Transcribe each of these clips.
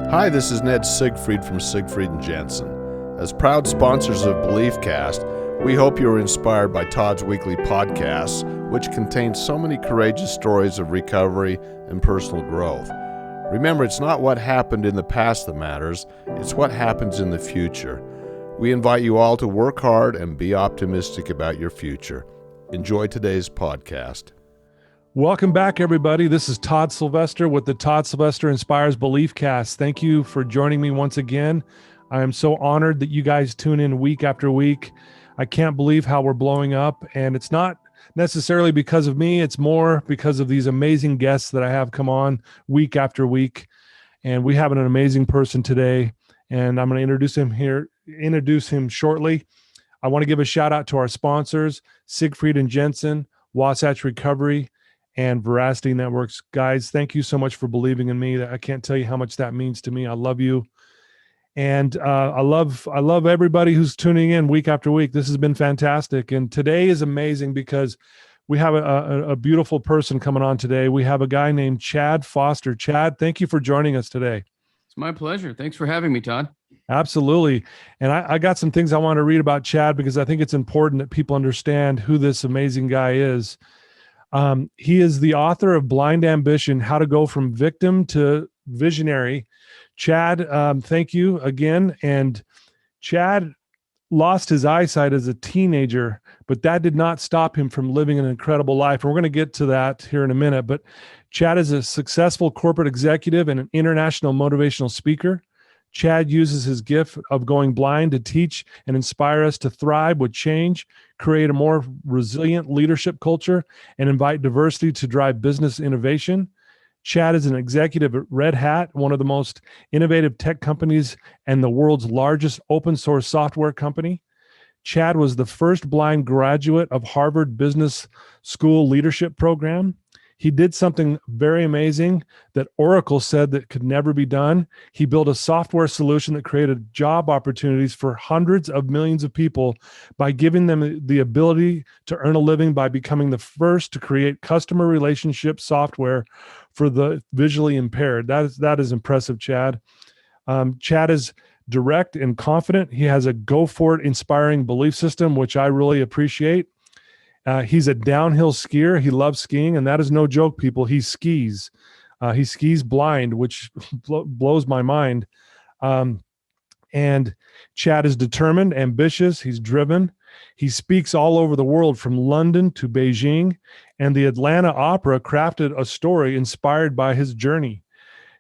Hi, this is Ned Siegfried from Siegfried and Jensen. As proud sponsors of BeliefCast, we hope you are inspired by Todd's weekly podcasts, which contain so many courageous stories of recovery and personal growth. Remember, it's not what happened in the past that matters, it's what happens in the future. We invite you all to work hard and be optimistic about your future. Enjoy today's podcast. Welcome back, everybody. This is Todd Sylvester with the Todd Sylvester Inspires BeliefCast. Thank you for joining me once again. I am so honored that you guys tune in week after week. I can't believe how we're blowing up, and it's not necessarily because of me. It's more because of these amazing guests that I have come on week after week. And we have an amazing person today, and I'm going to introduce him shortly. I want to give a shout out to our sponsors, Siegfried and Jensen, Wasatch Recovery, and Veracity Networks. Guys, thank you so much for believing in me. I can't tell you how much that means to me. I love you. And I love everybody who's tuning in week after week. This has been fantastic. And today is amazing because we have a beautiful person coming on today. We have a guy named Chad Foster. Chad, thank you for joining us today. It's my pleasure. Thanks for having me, Todd. Absolutely. And I got some things I want to read about Chad because I think it's important that people understand who this amazing guy is. He is the author of Blind Ambition, How to Go from Victim to Visionary. Chad, thank you again. And Chad lost his eyesight as a teenager, but that did not stop him from living an incredible life. And we're going to get to that here in a minute. But Chad is a successful corporate executive and an international motivational speaker. Chad uses his gift of going blind to teach and inspire us to thrive with change, create a more resilient leadership culture, and invite diversity to drive business innovation. Chad is an executive at Red Hat, one of the most innovative tech companies and the world's largest open source software company. Chad was the first blind graduate of Harvard Business School Leadership Program. He did something very amazing that Oracle said that could never be done. He built a software solution that created job opportunities for hundreds of millions of people by giving them the ability to earn a living by becoming the first to create customer relationship software for the visually impaired. That is impressive, Chad. Chad is direct and confident. He has a go for it, inspiring belief system, which I really appreciate. He's a downhill skier. He loves skiing, and that is no joke, people. He skis. He skis blind, which blows my mind. And Chad is determined, ambitious. He's driven. He speaks all over the world, from London to Beijing, and the Atlanta Opera crafted a story inspired by his journey.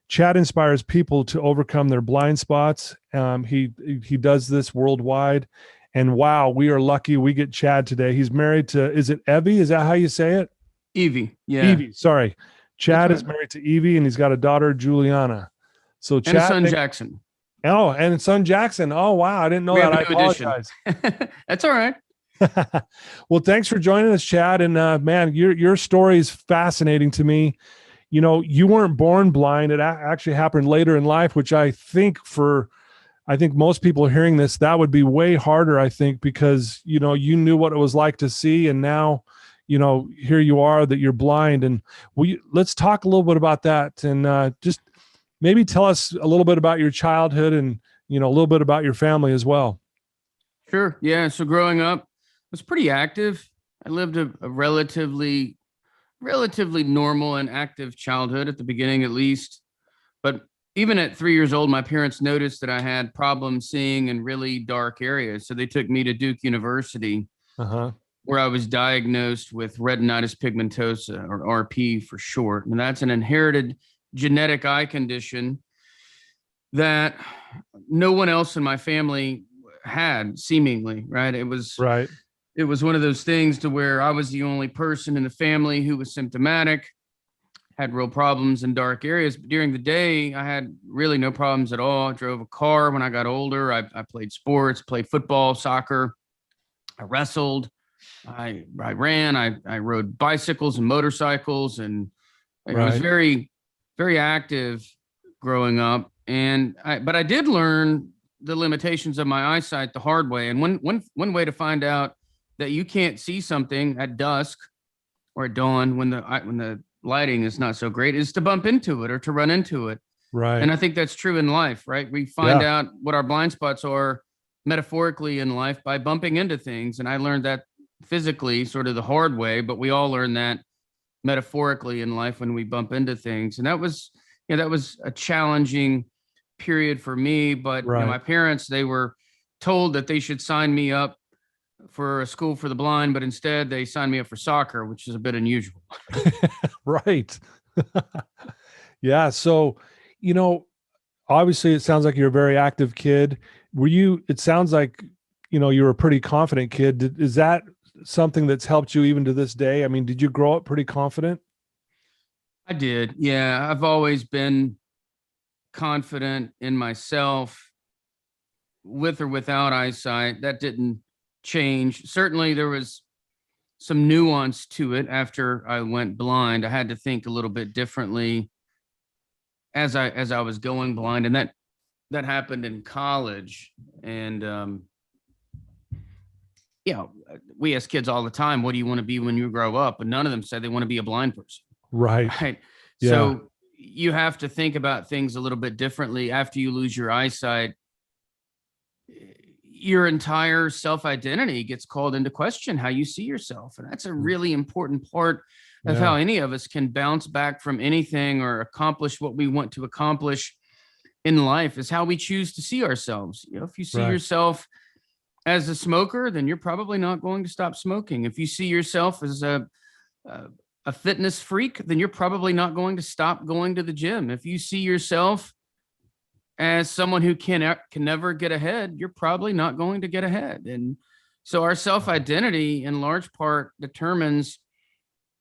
Chad inspires people to overcome their blind spots. He does this worldwide. And wow, we are lucky we get Chad today. He's married to, is it Evie? Is that how you say it? Evie. Yeah. Evie, sorry. Chad is married to Evie, and he's got a daughter, Juliana. So Chad, and a son, Jackson. Oh, and son, Jackson. Oh, wow. I didn't know that. I apologize. That's all right. Well, thanks for joining us, Chad. And man, your story is fascinating to me. You know, you weren't born blind. It actually happened later in life, which I think most people hearing this, that would be way harder, I think, because, you know, you knew what it was like to see. And now, you know, here you are that you're blind. And let's talk a little bit about that. And just maybe tell us a little bit about your childhood and, you know, a little bit about your family as well. Sure. Yeah. So growing up, I was pretty active. I lived a relatively normal and active childhood at the beginning, at least. But even at 3 years old, my parents noticed that I had problems seeing in really dark areas. So they took me to Duke University, where I was diagnosed with retinitis pigmentosa, or RP for short. And that's an inherited genetic eye condition that no one else in my family had, seemingly, right? It was one of those things to where I was the only person in the family who was symptomatic, had real problems in dark areas. But during the day, I had really no problems at all. I drove a car when I got older. I played sports, played football, soccer. I wrestled. I ran. I rode bicycles and motorcycles. And I was very, very active growing up. But I did learn the limitations of my eyesight the hard way. And one way to find out that you can't see something at dusk or at dawn when the lighting is not so great is to bump into it or to run into it. Right. And I think that's true in life, right? We find out what our blind spots are metaphorically in life by bumping into things. And I learned that physically, sort of the hard way, but we all learn that metaphorically in life when we bump into things. And that was, that was a challenging period for me. But Right. my parents, they were told that they should sign me up for a school for the blind, but instead they signed me up for soccer, which is a bit unusual. Right. Yeah. So, obviously it sounds like you're a very active kid. It sounds like, you're a pretty confident kid. Is that something that's helped you even to this day? I mean, did you grow up pretty confident? I did. Yeah. I've always been confident in myself with or without eyesight. That didn't change. Certainly there was some nuance to it after I went blind. I had to think a little bit differently as I was going blind, and that happened in college. And we ask kids all the time, what do you want to be when you grow up? And none of them said they want to be a blind person. Right. Right. Yeah. So you have to think about things a little bit differently after you lose your eyesight. Your entire self-identity gets called into question, how you see yourself. And that's a really important part of how any of us can bounce back from anything or accomplish what we want to accomplish in life, is how we choose to see ourselves. If you see yourself as a smoker, then you're probably not going to stop smoking. If you see yourself as a fitness freak, then you're probably not going to stop going to the gym. If you see yourself as someone who can never get ahead, you're probably not going to get ahead. And so our self-identity in large part determines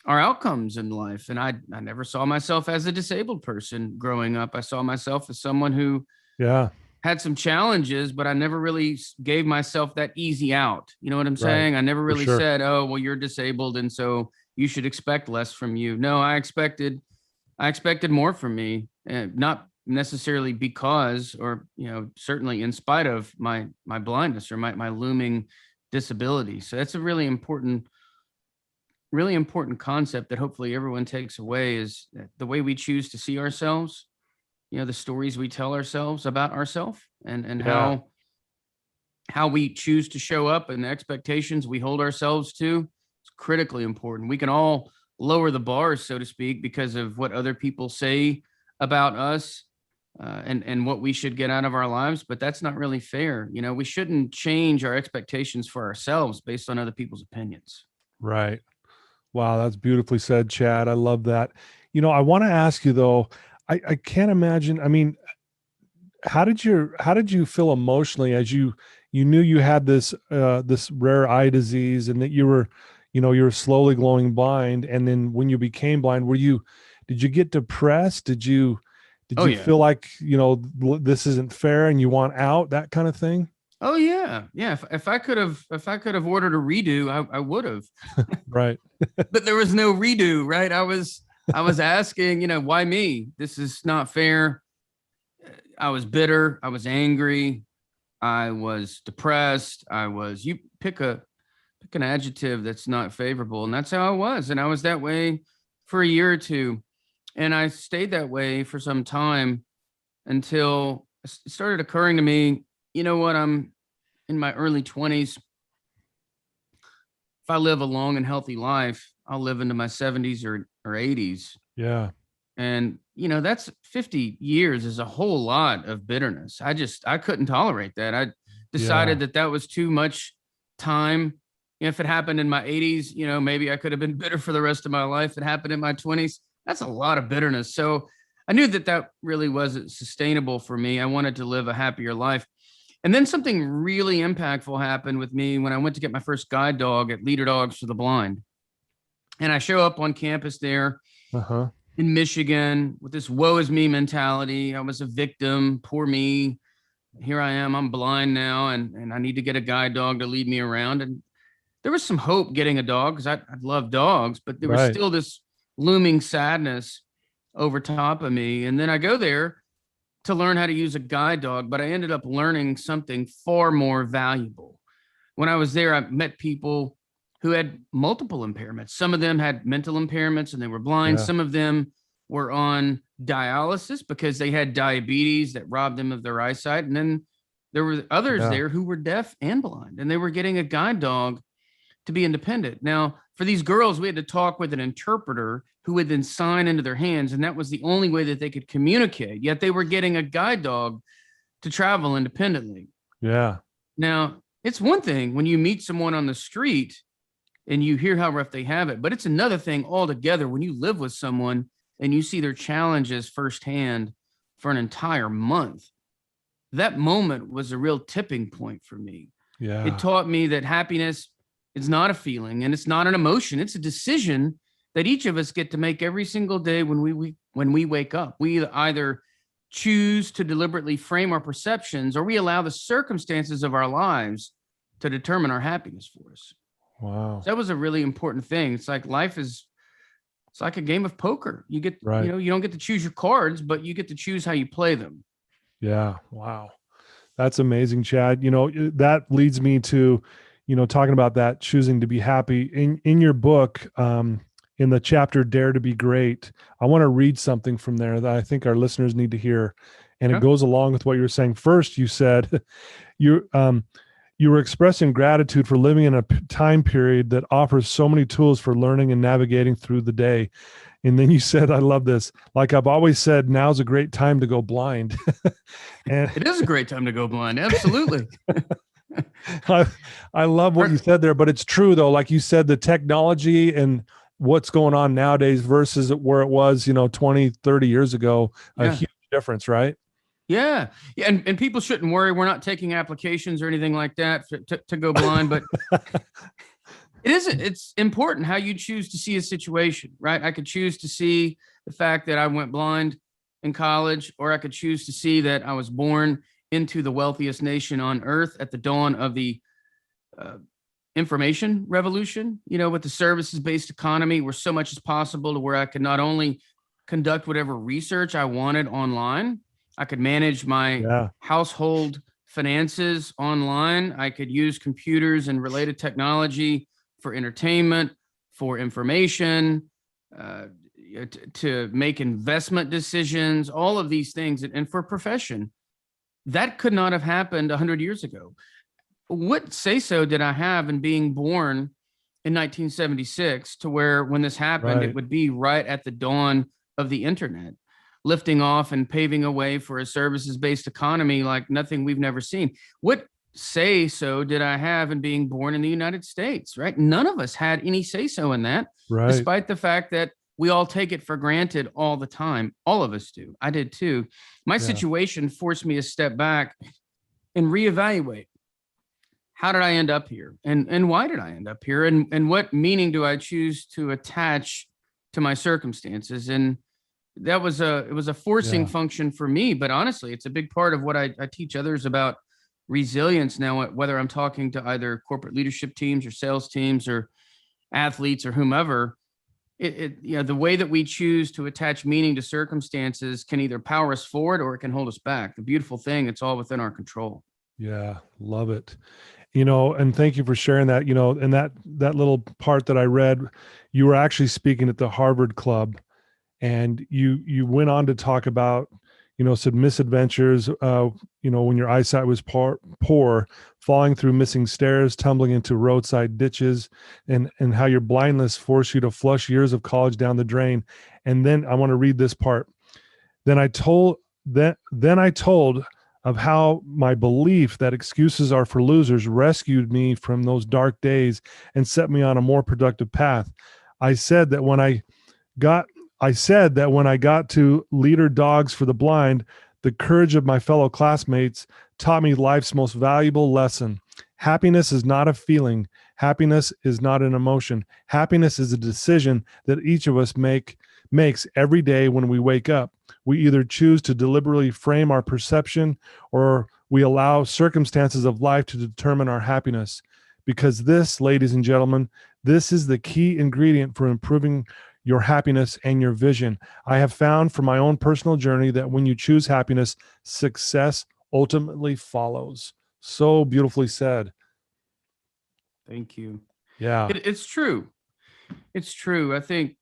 our outcomes in life. And I never saw myself as a disabled person growing up. I saw myself as someone who had some challenges, but I never really gave myself that easy out. You know what I'm saying? I never really said, oh, well, you're disabled, and so you should expect less from you. No, I expected more from me, and not necessarily because, or, certainly in spite of my blindness or my looming disability. So that's a really important concept that hopefully everyone takes away, is that the way we choose to see ourselves, the stories we tell ourselves about ourselves, and how we choose to show up and the expectations we hold ourselves to, is critically important. We can all lower the bars, so to speak, because of what other people say about us, and what we should get out of our lives, but that's not really fair. We shouldn't change our expectations for ourselves based on other people's opinions. Right. Wow, that's beautifully said, Chad. I love that. I want to ask you though, I can't imagine. I mean, how did you feel emotionally as you knew you had this rare eye disease, and that you were slowly going blind, and then when you became blind, did you get depressed? Did you feel like, this isn't fair and you want out, that kind of thing? Oh yeah. Yeah. If I could have ordered a redo, I would have. Right. But there was no redo, right? I was asking, why me? This is not fair. I was bitter. I was angry. I was depressed. You pick an adjective that's not favorable. And that's how I was. And I was that way for a year or two. And I stayed that way for some time until it started occurring to me, I'm in my early 20s. If I live a long and healthy life, I'll live into my 70s or 80s. Yeah. And, that's 50 years is a whole lot of bitterness. I couldn't tolerate that. I decided that was too much time. If it happened in my 80s, maybe I could have been bitter for the rest of my life. It happened in my 20s. That's a lot of bitterness. So I knew that really wasn't sustainable for me. I wanted to live a happier life. And then something really impactful happened with me when I went to get my first guide dog at Leader Dogs for the Blind. And I show up on campus there in Michigan with this woe is me mentality. I was a victim, poor me. Here I am, I'm blind now, and I need to get a guide dog to lead me around. And there was some hope getting a dog, because I love dogs, but there was still this looming sadness over top of me. And then I go there to learn how to use a guide dog, but I ended up learning something far more valuable. When I was there, I met people who had multiple impairments. Some of them had mental impairments and they were blind. Some of them were on dialysis because they had diabetes that robbed them of their eyesight. And then there were others there who were deaf and blind, and they were getting a guide dog to be independent. Now, for these girls, we had to talk with an interpreter who would then sign into their hands, and that was the only way that they could communicate. Yet they were getting a guide dog to travel independently. Yeah. Now, it's one thing when you meet someone on the street and you hear how rough they have it, but it's another thing altogether when you live with someone and you see their challenges firsthand for an entire month. That moment was a real tipping point for me. Yeah. It taught me that happiness is not a feeling and it's not an emotion. It's a decision that each of us get to make every single day when we wake up. We either choose to deliberately frame our perceptions, or we allow the circumstances of our lives to determine our happiness for us. Wow. So that was a really important thing. It's like it's like a game of poker. You get, Right. you don't get to choose your cards, but you get to choose how you play them. Yeah. Wow. That's amazing, Chad. That leads me to, talking about that, choosing to be happy in your book, in the chapter, Dare to Be Great. I want to read something from there that I think our listeners need to hear. And it goes along with what you were saying. First, you said you were expressing gratitude for living in a time period that offers so many tools for learning and navigating through the day. And then you said, I love this. Like I've always said, now's a great time to go blind. And it is a great time to go blind. Absolutely. I love what you said there, but it's true though. Like you said, the technology and what's going on nowadays versus where it was, 20, 30 years ago, a huge difference, right? Yeah. Yeah. And people shouldn't worry. We're not taking applications or anything like that to go blind, but it's important how you choose to see a situation, right? I could choose to see the fact that I went blind in college, or I could choose to see that I was born into the wealthiest nation on earth at the dawn of the information revolution, with the services-based economy where so much is possible, to where I could not only conduct whatever research I wanted online, I could manage my household finances online. I could use computers and related technology for entertainment, for information, to make investment decisions, all of these things, and for profession. That could not have happened 100 years ago. What say-so did I have in being born in 1976 to where when this happened, it would be right at the dawn of the internet, lifting off and paving a way for a services-based economy like nothing we've never seen. What say-so did I have in being born in the United States, right? None of us had any say-so in that, despite the fact that we all take it for granted all the time. All of us do. I did too. My situation forced me to step back and reevaluate. How did I end up here? And why did I end up here? And what meaning do I choose to attach to my circumstances? And it was a forcing function for me, but honestly, it's a big part of what I teach others about resilience now, whether I'm talking to either corporate leadership teams or sales teams or athletes or whomever. The way that we choose to attach meaning to circumstances can either power us forward or it can hold us back. The beautiful thing, it's all within our control. Yeah. Love it. And thank you for sharing that, and that little part that I read, you were actually speaking at the Harvard Club, and you went on to talk about, some misadventures, when your eyesight was poor, falling through missing stairs, tumbling into roadside ditches, and how your blindness forced you to flush years of college down the drain. And then I want to read this part. Then I told of how my belief that excuses are for losers rescued me from those dark days and set me on a more productive path. I said that when I got to Leader Dogs for the Blind, the courage of my fellow classmates taught me life's most valuable lesson. Happiness is not a feeling. Happiness is not an emotion. Happiness is a decision that each of us makes every day when we wake up. We either choose to deliberately frame our perception, or we allow circumstances of life to determine our happiness. Because this, ladies and gentlemen, this is the key ingredient for improving your happiness and your vision. I have found from my own personal journey that when you choose happiness, success ultimately follows. So beautifully said. Thank you. Yeah. It's true. It's true. I think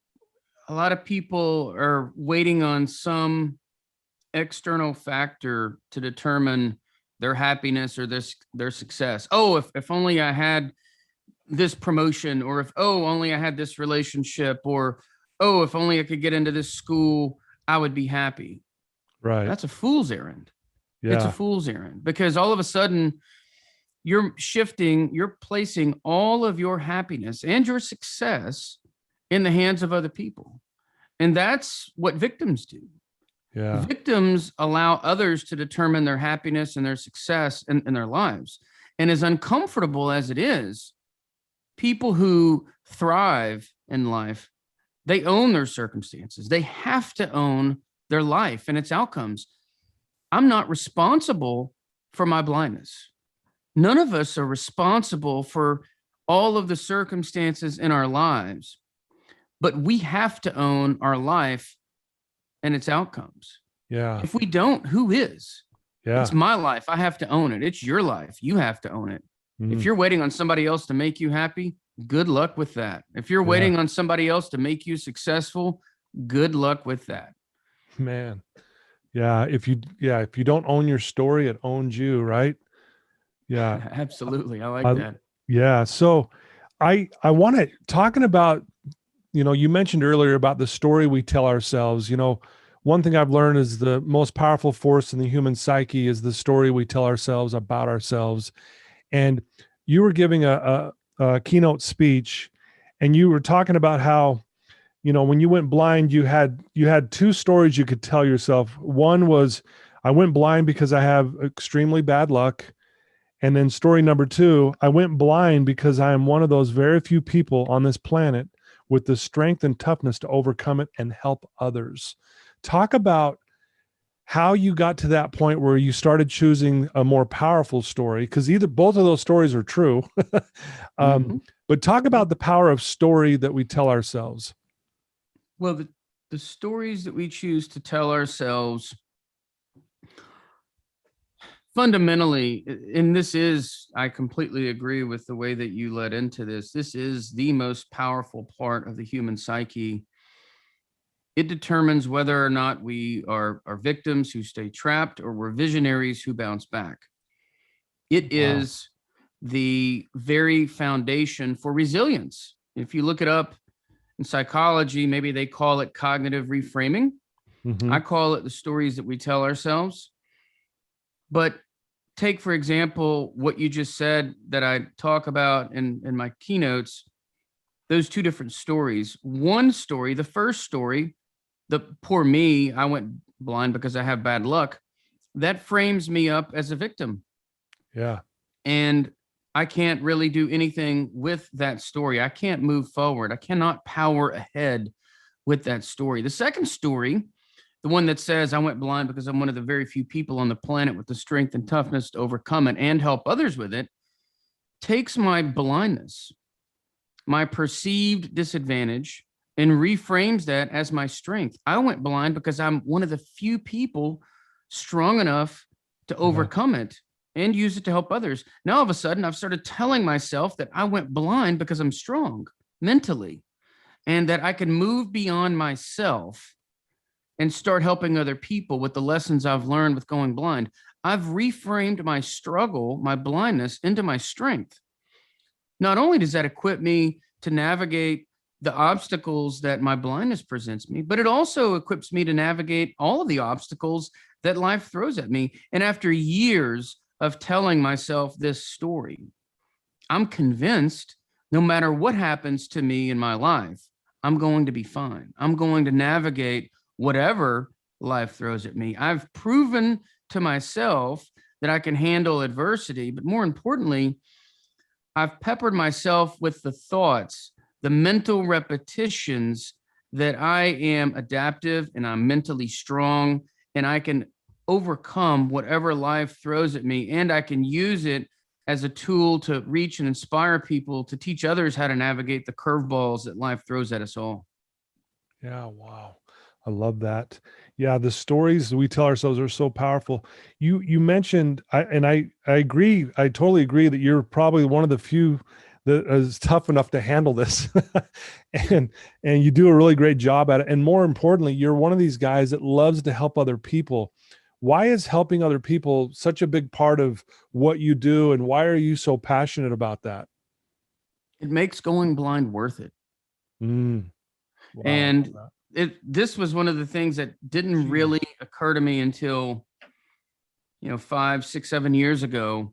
a lot of people are waiting on some external factor to determine their happiness or their success. Oh, if only I had this promotion, or if, oh, only I had this relationship, or, oh, if only I could get into this school, I would be happy. Right. That's a fool's errand. Yeah. It's a fool's errand, because all of a sudden you're placing all of your happiness and your success in the hands of other people. And that's what victims do. Yeah. Victims allow others to determine their happiness and their success in their lives. And as uncomfortable as it is, people who thrive in life, they own their circumstances. They have to own their life and its outcomes. I'm not responsible for my blindness. None of us are responsible for all of the circumstances in our lives, but we have to own our life and its outcomes. Yeah. If we don't, who is? Yeah. It's my life. I have to own it. It's your life. You have to own it. If you're waiting on somebody else to make you happy, good luck with that. If you're waiting on somebody else to make you successful, good luck with that. Man. Yeah. If you don't own your story, it owns you, right? Yeah. Absolutely. I like that. Yeah. So I want to, talking about, you mentioned earlier about the story we tell ourselves. One thing I've learned is the most powerful force in the human psyche is the story we tell ourselves about ourselves. And you were giving a keynote speech, and you were talking about how, when you went blind, you had two stories you could tell yourself. One was, I went blind because I have extremely bad luck. And then story number two, I went blind because I am one of those very few people on this planet with the strength and toughness to overcome it and help others. Talk about how you got to that point where you started choosing a more powerful story, because both of those stories are true. But talk about the power of story that we tell ourselves. Well, the stories that we choose to tell ourselves, fundamentally, and I completely agree with the way that you led into this. This is the most powerful part of the human psyche. It determines whether or not we are victims who stay trapped, or we're visionaries who bounce back. It is the very foundation for resilience. If you look it up in psychology, maybe they call it cognitive reframing. I call it the stories that we tell ourselves. But take, for example, what you just said that I talk about in my keynotes, those two different stories. One story, the first story, the poor me, I went blind because I have bad luck, that frames me up as a victim. Yeah. And I can't really do anything with that story. I can't move forward. I cannot power ahead with that story. The second story, the one that says I went blind because I'm one of the very few people on the planet with the strength and toughness to overcome it and help others with it, takes my blindness, my perceived disadvantage, and reframes that as my strength. I went blind because I'm one of the few people strong enough to overcome it and use it to help others. Now, all of a sudden, I've started telling myself that I went blind because I'm strong mentally, and that I can move beyond myself and start helping other people with the lessons I've learned with going blind. I've reframed my struggle, my blindness, into my strength. Not only does that equip me to navigate the obstacles that my blindness presents me, but it also equips me to navigate all of the obstacles that life throws at me. And after years of telling myself this story, I'm convinced no matter what happens to me in my life, I'm going to be fine. I'm going to navigate whatever life throws at me. I've proven to myself that I can handle adversity, but more importantly, I've peppered myself with the thoughts, the mental repetitions that I am adaptive and I'm mentally strong and I can overcome whatever life throws at me, and I can use it as a tool to reach and inspire people, to teach others how to navigate the curveballs that life throws at us all. Yeah. Wow. I love that. Yeah. The stories we tell ourselves are so powerful. You mentioned, I agree. I totally agree that you're probably one of the few that is tough enough to handle this. and you do a really great job at it. And more importantly, you're one of these guys that loves to help other people. Why is helping other people such a big part of what you do, and why are you so passionate about that? It makes going blind worth it. Wow, And this was one of the things that didn't really occur to me until, 5, 6, 7 years ago,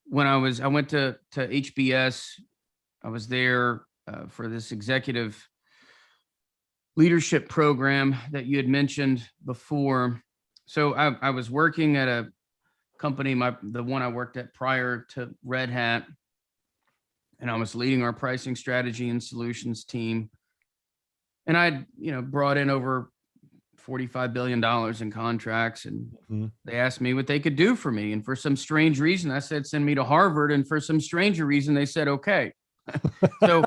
when I went to HBS. I was there for this executive leadership program that you had mentioned before. So I was working at a company, the one I worked at prior to Red Hat, and I was leading our pricing strategy and solutions team. And I'd, brought in over $45 billion in contracts, and they asked me what they could do for me. And for some strange reason, I said, send me to Harvard. And for some stranger reason, they said, okay. So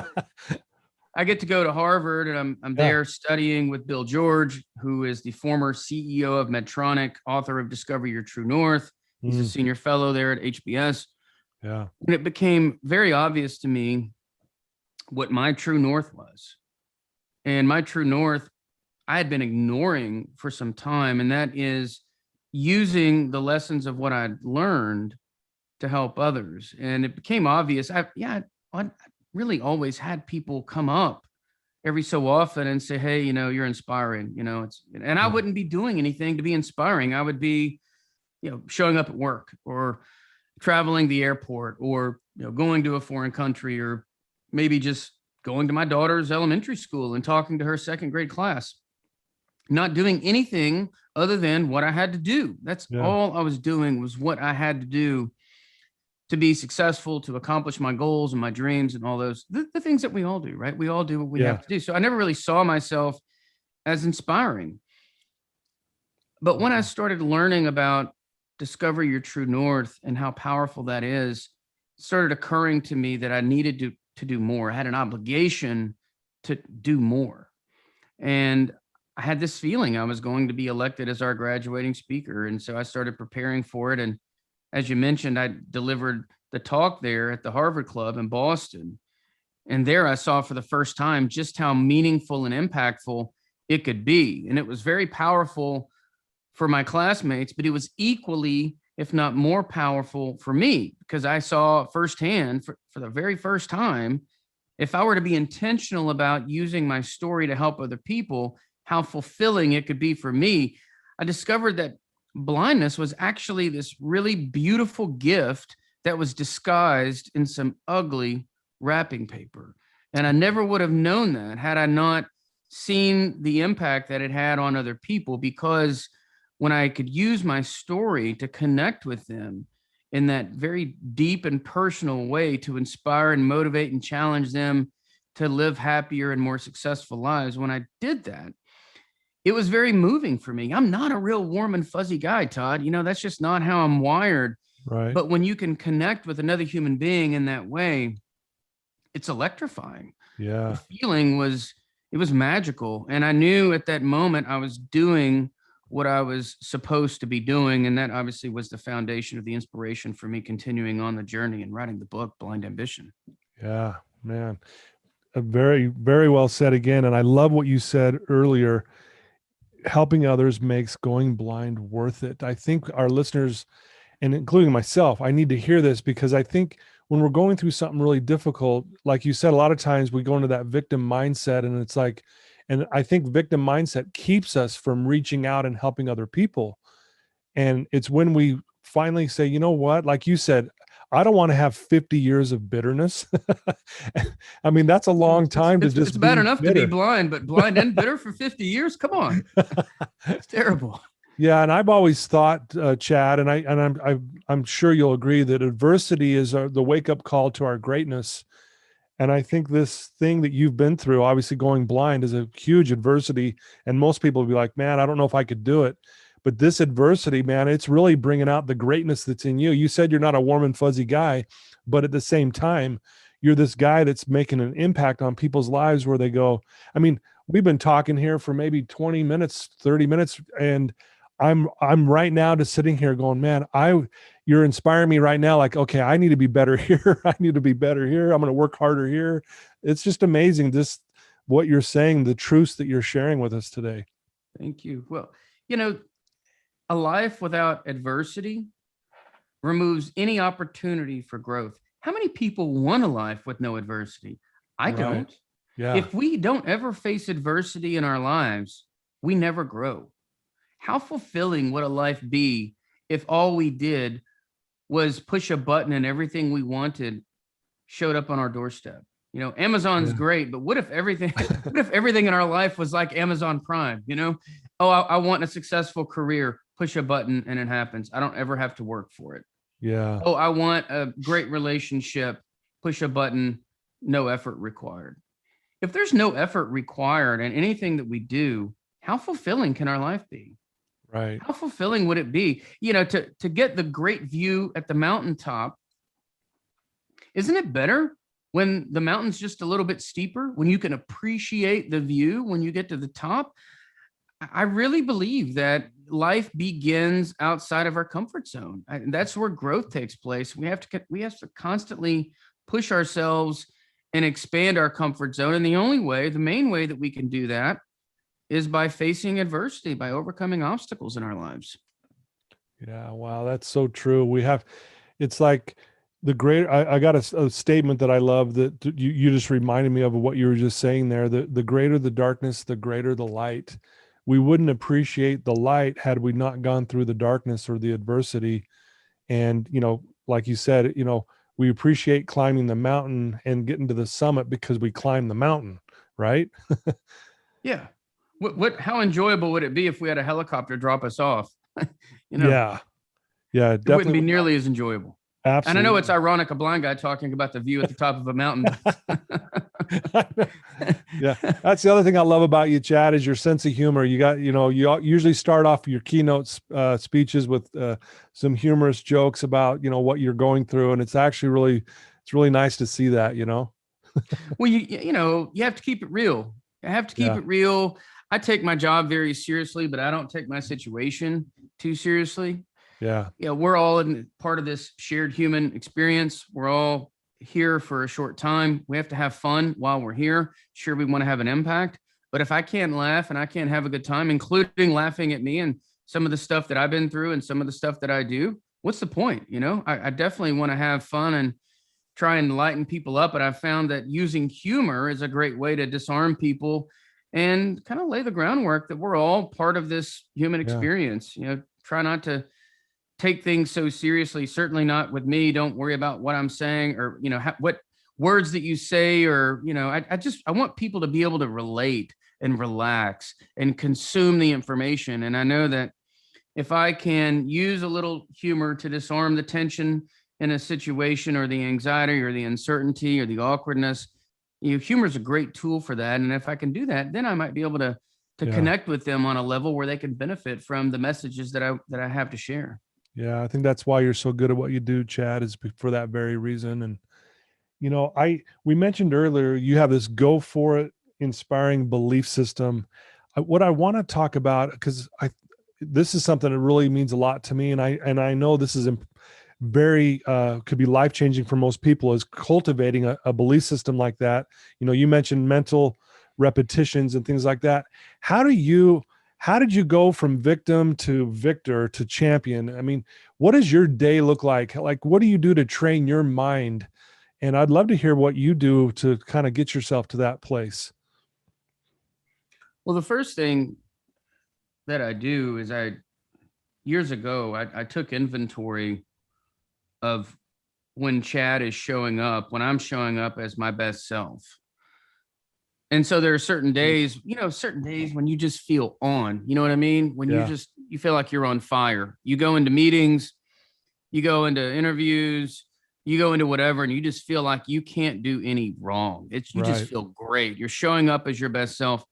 I get to go to Harvard, and I'm there studying with Bill George, who is the former CEO of Medtronic, author of Discover Your True North. He's a senior fellow there at HBS. Yeah. And it became very obvious to me what my true north was. And my true north, I had been ignoring for some time, and that is using the lessons of what I'd learned to help others. And it became obvious. I really always had people come up every so often and say, hey, you're inspiring, and I wouldn't be doing anything to be inspiring. I would be, showing up at work, or traveling the airport, or, going to a foreign country, or maybe just going to my daughter's elementary school and talking to her second grade class, not doing anything other than what I had to do. That's all I was doing, was what I had to do to be successful, to accomplish my goals and my dreams and all those, the things that we all do, right? We all do what we have to do. So I never really saw myself as inspiring. But when I started learning about Discover Your True North and how powerful that is, it started occurring to me that I needed to do more. I had an obligation to do more. And I had this feeling I was going to be elected as our graduating speaker. And so I started preparing for it. And as you mentioned, I delivered the talk there at the Harvard Club in Boston. And there I saw for the first time just how meaningful and impactful it could be. And it was very powerful for my classmates, but it was equally, if not more powerful for me, because I saw firsthand for the very first time, if I were to be intentional about using my story to help other people, how fulfilling it could be for me. I discovered that blindness was actually this really beautiful gift that was disguised in some ugly wrapping paper. And I never would have known that had I not seen the impact that it had on other people, because when I could use my story to connect with them in that very deep and personal way, to inspire and motivate and challenge them to live happier and more successful lives, when I did that, it was very moving for me. I'm not a real warm and fuzzy guy, Todd. That's just not how I'm wired. Right. But when you can connect with another human being in that way, it's electrifying. Yeah. The feeling was magical. And I knew at that moment I was doing what I was supposed to be doing. And that obviously was the foundation of the inspiration for me continuing on the journey and writing the book, Blind Ambition. Yeah, man. Very, very well said again. And I love what you said earlier. Helping others makes going blind worth it. I think our listeners, and including myself, I need to hear this, because I think when we're going through something really difficult, like you said, a lot of times we go into that victim mindset, and it's like, and I think victim mindset keeps us from reaching out and helping other people. And it's when we finally say, you know what, like you said, I don't want to have 50 years of bitterness. I mean, that's a long time to just. It's bad enough to be blind, but blind and bitter for 50 years. Come on. It's terrible. Yeah. And I've always thought, Chad, and I'm sure you'll agree, that adversity is the wake-up call to our greatness. And I think this thing that you've been through, obviously going blind, is a huge adversity. And most people will be like, man, I don't know if I could do it. But this adversity, man, it's really bringing out the greatness that's in you. You said you're not a warm and fuzzy guy, but at the same time, you're this guy that's making an impact on people's lives where they go, I mean, we've been talking here for maybe 20 minutes, 30 minutes, and I'm right now just sitting here going, man, you're inspiring me right now. Like, okay, I need to be better here. I need to be better here. I'm going to work harder here. It's just amazing. Just what you're saying, the truths that you're sharing with us today. Thank you. Well, a life without adversity removes any opportunity for growth. How many people want a life with no adversity? I don't. Yeah. If we don't ever face adversity in our lives, we never grow. How fulfilling would a life be if all we did was push a button and everything we wanted showed up on our doorstep? Amazon's great, but what if everything in our life was like Amazon Prime? Oh, I want a successful career, push a button and it happens. I don't ever have to work for it. Yeah. Oh, I want a great relationship, push a button, no effort required. If there's no effort required in anything that we do, how fulfilling can our life be? Right. How fulfilling would it be, to get the great view at the mountaintop? Isn't it better when the mountain's just a little bit steeper, when you can appreciate the view when you get to the top? I really believe that life begins outside of our comfort zone. That's where growth takes place. We have to constantly push ourselves and expand our comfort zone. And the main way that we can do that is by facing adversity, by overcoming obstacles in our lives. Yeah. Wow. That's so true. It's like I got a statement that I love that you just reminded me of what you were just saying there. The greater the darkness, the greater the light. We wouldn't appreciate the light had we not gone through the darkness or the adversity. And, like you said, we appreciate climbing the mountain and getting to the summit because we climbed the mountain, right? Yeah. How enjoyable would it be if we had a helicopter drop us off? Yeah. Yeah. It wouldn't be nearly as enjoyable. Absolutely. And I know it's ironic, a blind guy talking about the view at the top of a mountain. Yeah. That's the other thing I love about you, Chad, is your sense of humor. You usually start off your keynote speeches with some humorous jokes about, what you're going through. And it's actually it's really nice to see that, Well, you have to keep it real. I have to keep it real. I take my job very seriously, but I don't take my situation too seriously. Yeah. Yeah, we're all in part of this shared human experience. We're all here for a short time. We have to have fun while we're here. Sure, we want to have an impact, but if I can't laugh and I can't have a good time, including laughing at me and some of the stuff that I've been through and some of the stuff that I do, what's the point? I definitely want to have fun and try and lighten people up, but I've found that using humor is a great way to disarm people and kind of lay the groundwork that we're all part of this human experience. Try not to take things so seriously. Certainly not with me. Don't worry about what I'm saying or, what words that you say, or, I want people to be able to relate and relax and consume the information. And I know that if I can use a little humor to disarm the tension in a situation or the anxiety or the uncertainty or the awkwardness, humor is a great tool for that. And if I can do that, then I might be able to connect with them on a level where they can benefit from the messages that I have to share. Yeah, I think that's why you're so good at what you do, Chad, is for that very reason. And, we mentioned earlier, you have this go for it, inspiring belief system. What I want to talk about, because this is something that really means a lot to me. And I know this is very, could be life-changing for most people, is cultivating a belief system like that. You mentioned mental repetitions and things like that. How did you go from victim to victor to champion? I mean, what does your day look like? Like, what do you do to train your mind? And I'd love to hear what you do to kind of get yourself to that place. Well, the first thing that I do is years ago, I took inventory of when Chad is showing up, when I'm showing up as my best self. And so there are certain days when you just feel on, you know what I mean? When you feel like you're on fire. You go into meetings, you go into interviews, you go into whatever, and you just feel like you can't do any wrong. You just feel great. You're showing up as your best self.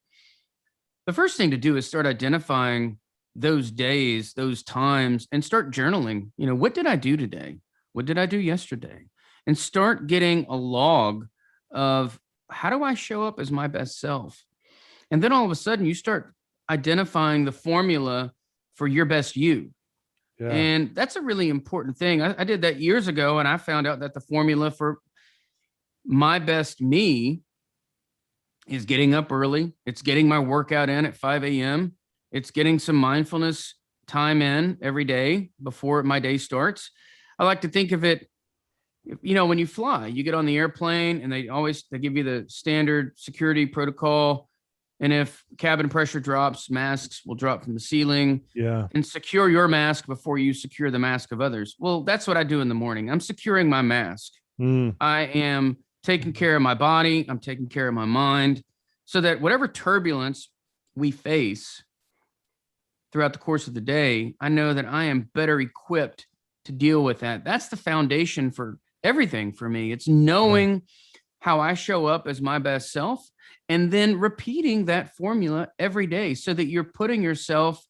The first thing to do is start identifying those days, those times, and start journaling. What did I do today? What did I do yesterday? And start getting a log of, how do I show up as my best self? And then all of a sudden you start identifying the formula for your best you. Yeah. And that's a really important thing. I did that years ago, and I found out that the formula for my best me is getting up early. It's getting my workout in at 5 a.m. It's getting some mindfulness time in every day before my day starts. I like to think of it, when you fly, you get on the airplane and they give you the standard security protocol. And if cabin pressure drops, masks will drop from the ceiling. Yeah. And secure your mask before you secure the mask of others. Well, that's what I do in the morning. I'm securing my mask. I am taking care of my body. I'm taking care of my mind, so that whatever turbulence we face throughout the course of the day, I know that I am better equipped to deal with that. That's the foundation for everything for me. It's knowing how I show up as my best self, and then repeating that formula every day so that you're putting yourself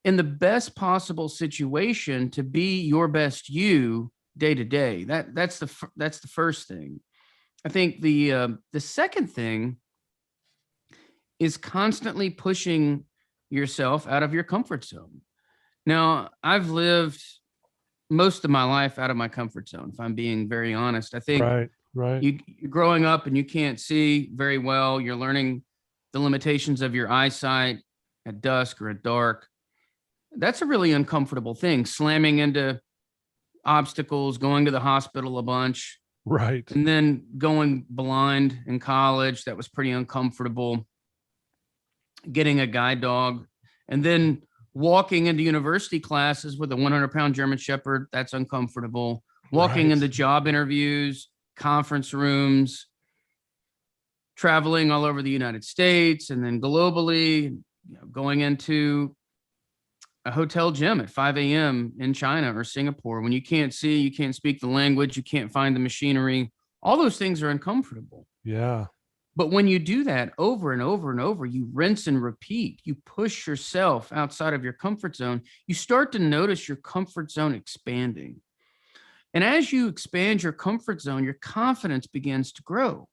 in the best possible situation to be your best you day to day. That's the first thing. I think the second thing is constantly pushing yourself out of your comfort zone. Now, I've lived most of my life out of my comfort zone, if I'm being very honest. I think right. you're growing up and you can't see very well. You're learning the limitations of your eyesight at dusk or at dark. That's a really uncomfortable thing, slamming into obstacles, going to the hospital a bunch. Right. And then going blind in college, that was pretty uncomfortable. Getting a guide dog, and then walking into university classes with a 100-pound German Shepherd, that's uncomfortable. Walking into job interviews, conference rooms, traveling all over the United States and then globally, going into a hotel gym at 5 a.m. in China or Singapore when you can't see, you can't speak the language, you can't find the machinery. All those things are uncomfortable. Yeah. But when you do that over and over and over, you rinse and repeat, you push yourself outside of your comfort zone, you start to notice your comfort zone expanding. And as you expand your comfort zone, your confidence begins to grow.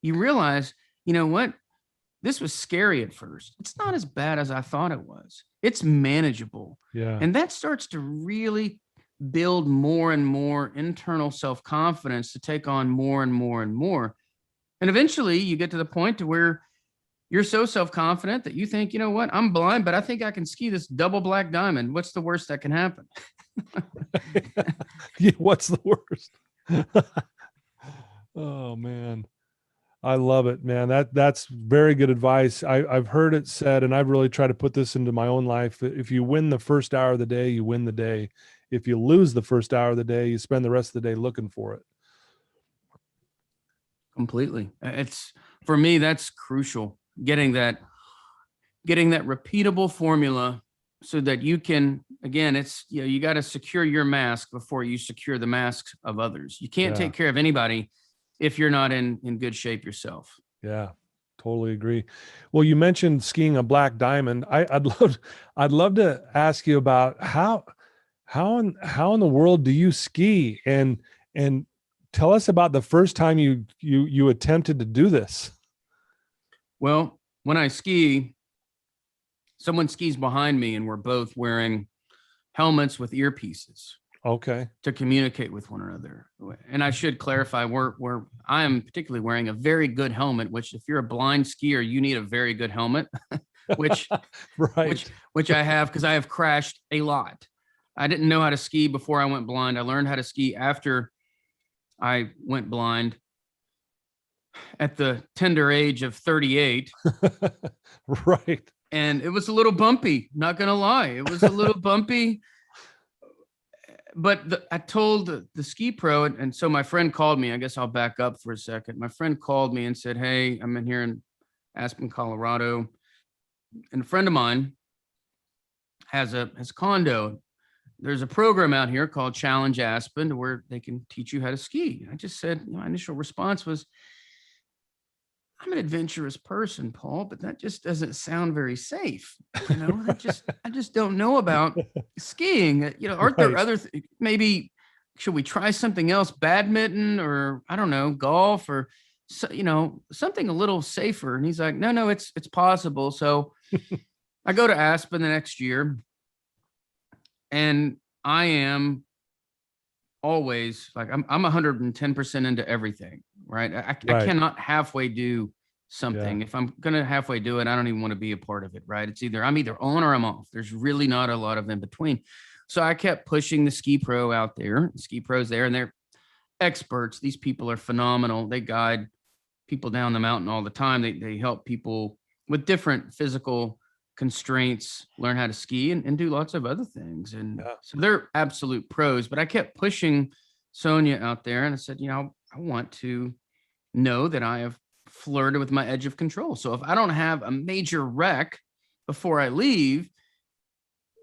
You realize, you know what? This was scary at first. It's not as bad as I thought it was. It's manageable. Yeah. And that starts to really build more and more internal self-confidence to take on more and more and more. And eventually you get to the point to where you're so self-confident that you think, you know what, I'm blind, but I think I can ski this double black diamond. What's the worst that can happen? Yeah, what's the worst? Oh man. I love it, man. That's very good advice. I've heard it said, and I've really tried to put this into my own life. If you win the first hour of the day, you win the day. If you lose the first hour of the day, you spend the rest of the day looking for it. Completely. It's, for me, that's crucial. Getting that repeatable formula so that you can, again, it's, you got to secure your mask before you secure the masks of others. You can't take care of anybody if you're not in good shape yourself. Yeah, totally agree. Well, you mentioned skiing a black diamond. I'd love to ask you about how in the world do you ski, and tell us about the first time you attempted to do this. Well, when I ski, someone skis behind me and we're both wearing helmets with earpieces. Okay. To communicate with one another. And I should clarify, I am particularly wearing a very good helmet, which if you're a blind skier, you need a very good helmet, which I have, because I have crashed a lot. I didn't know how to ski before I went blind. I learned how to ski after I went blind at the tender age of 38. Right. And it was a little bumpy, not going to lie. It was a little bumpy. But I told the ski pro, and so my friend called me. I guess I'll back up for a second. My friend called me and said, "Hey, I'm in here in Aspen, Colorado, and a friend of mine has a condo. There's a program out here called Challenge Aspen where they can teach you how to ski." I just said, my initial response was, "I'm an adventurous person, Paul, but that just doesn't sound very safe. I just don't know about skiing. Aren't there other maybe should we try something else, badminton or I don't know, golf or something a little safer?" And he's like, "No, it's possible." So I go to Aspen the next year, And I am always like, I'm 110% into everything, right? I Right. cannot halfway do something. Yeah. If I'm going to halfway do it, I don't even want to be a part of it, right? I'm either on or I'm off. There's really not a lot of in between. So I kept pushing the Ski Pro out there. Ski Pro's there, and they're experts. These people are phenomenal. They guide people down the mountain all the time. They help people with different physical constraints learn how to ski and do lots of other things. And so they're absolute pros. But I kept pushing Sonia out there, and I said, I want to know that I have flirted with my edge of control. So if I don't have a major wreck before I leave,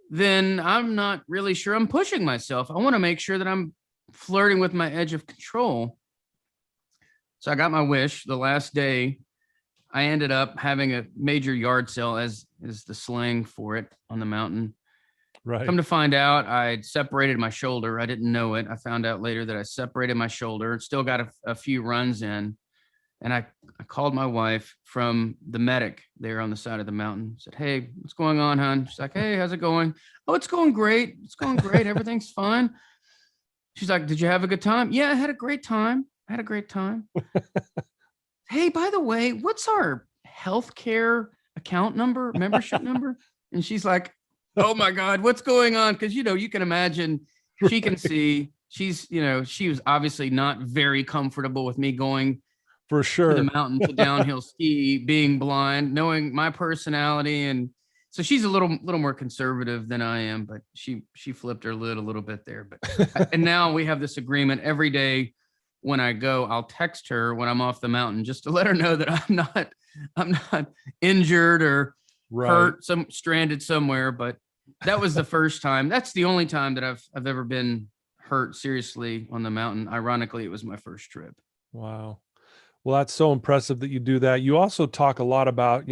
then I'm not really sure I'm pushing myself. I want to make sure that I'm flirting with my edge of control. So I got my wish. The last day, I ended up having a major yard sale, as is the slang for it, on the mountain. Right. Come to find out, I'd separated my shoulder. I didn't know it. I found out later that I separated my shoulder and still got a few runs in. And I called my wife from the medic there on the side of the mountain. Said, "Hey, what's going on, hon?" She's like, "Hey, how's it going?" "Oh, it's going great. It's going great. Everything's fine." She's like, "Did you have a good time?" "Yeah, I had a great time. Hey, by the way, what's our healthcare account number, membership number?" And she's like, "Oh my God, what's going on?" Because, you can imagine, she can see, she was obviously not very comfortable with me going For sure. to the mountain to downhill ski, being blind, knowing my personality. And so she's a little more conservative than I am, but she flipped her lid a little bit there. But and now we have this agreement every day. When I go, I'll text her when I'm off the mountain just to let her know that I'm not injured or hurt, stranded somewhere. But that was the first time. That's the only time that I've ever been hurt seriously on the mountain. Ironically, it was my first trip. Wow. Well, that's so impressive that you do that. You also talk a lot about,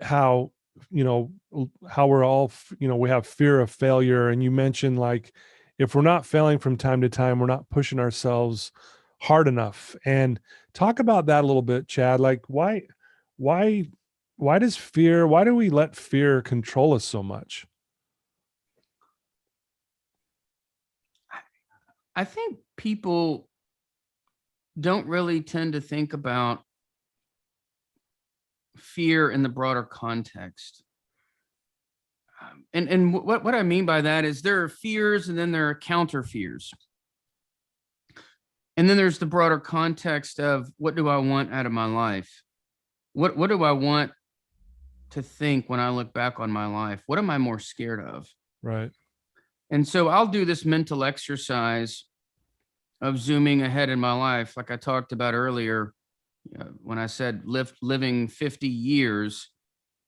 how we're all, we have fear of failure. And you mentioned, like, if we're not failing from time to time, we're not pushing ourselves hard enough. And talk about that a little bit, Chad. Like, why do we let fear control us so much? I think people don't really tend to think about fear in the broader context. And what I mean by that is there are fears, and then there are counter fears. And then there's the broader context of, what do I want out of my life? What do I want to think when I look back on my life? What am I more scared of? Right. And so I'll do this mental exercise of zooming ahead in my life, like I talked about earlier, when I said living 50 years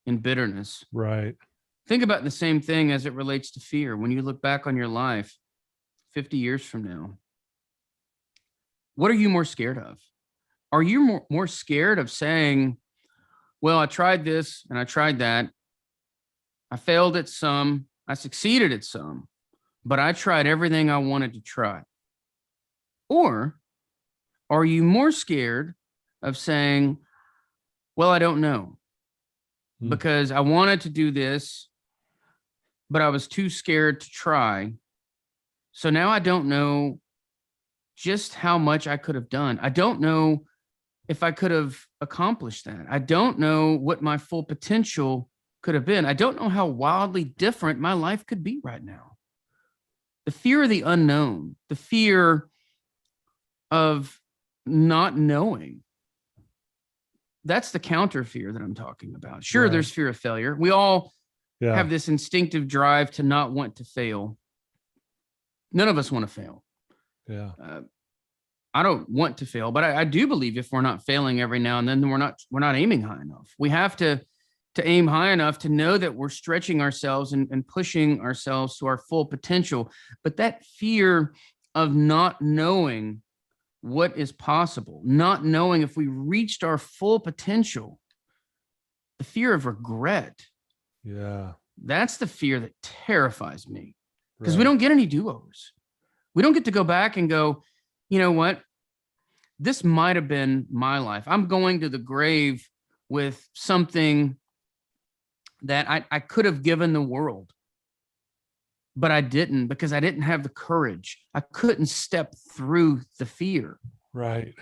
in bitterness. Right. Think about the same thing as it relates to fear. When you look back on your life 50 years from now, what are you more scared of? Are you more scared of saying, well, I tried this and I tried that. I failed at some, I succeeded at some, but I tried everything I wanted to try? Or are you more scared of saying, well, I don't know, because I wanted to do this, but I was too scared to try. So now I don't know just how much I could have done. I don't know if I could have accomplished that. I don't know what my full potential could have been. I don't know how wildly different my life could be right now. The fear of the unknown, the fear of not knowing. That's the counter fear that I'm talking about. Sure, right. There's fear of failure. We all have this instinctive drive to not want to fail. None of us want to fail. Yeah. I don't want to fail, but I do believe if we're not failing every now and then we're not aiming high enough. We have to aim high enough to know that we're stretching ourselves and pushing ourselves to our full potential. But that fear of not knowing what is possible, not knowing if we reached our full potential, the fear of regret. Yeah. That's the fear that terrifies me, because we don't get any do-overs. We don't get to go back and go, you know what? This might have been my life. I'm going to the grave with something that I could have given the world. but I didn't, because I didn't have the courage. I couldn't step through the fear. Right.